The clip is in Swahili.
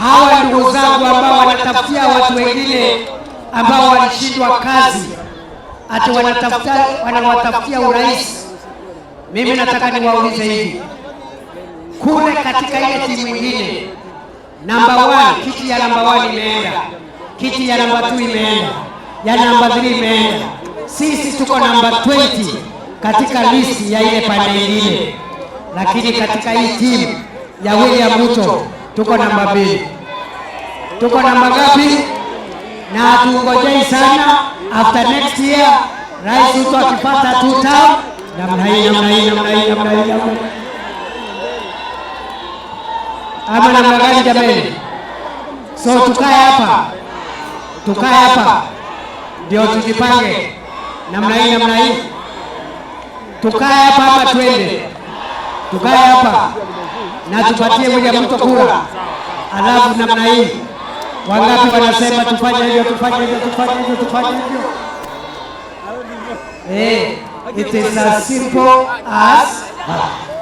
hawa ndugu zangu ambao wanatafutia watu wengine ambao walishindwa kazi, ati wanawatafutia urais. Mimi nataka niwaulize hivi, kule katika ile timu nyingine number 1, kiti ya number 1 imeenda, kiti ya number 2 imeenda, ya number 3 imeenda. Sisi tuko number 20 katika listi ya ile pande nyingine, lakini katika hii timu ya William Ruto tuko namba 2. Tuko namba ngapi? Na tungojei sana, after next year Rais Ruto akipata 2 term, namna hii ama namna gani jamani? So tukae hapa ndio tujipange namna hii, tukae hapa ama twende? Tukae hapa na tupatie William Ruto kura, alafu namna hii. Wangapi wanasema tufanye hivyo? It is as simple as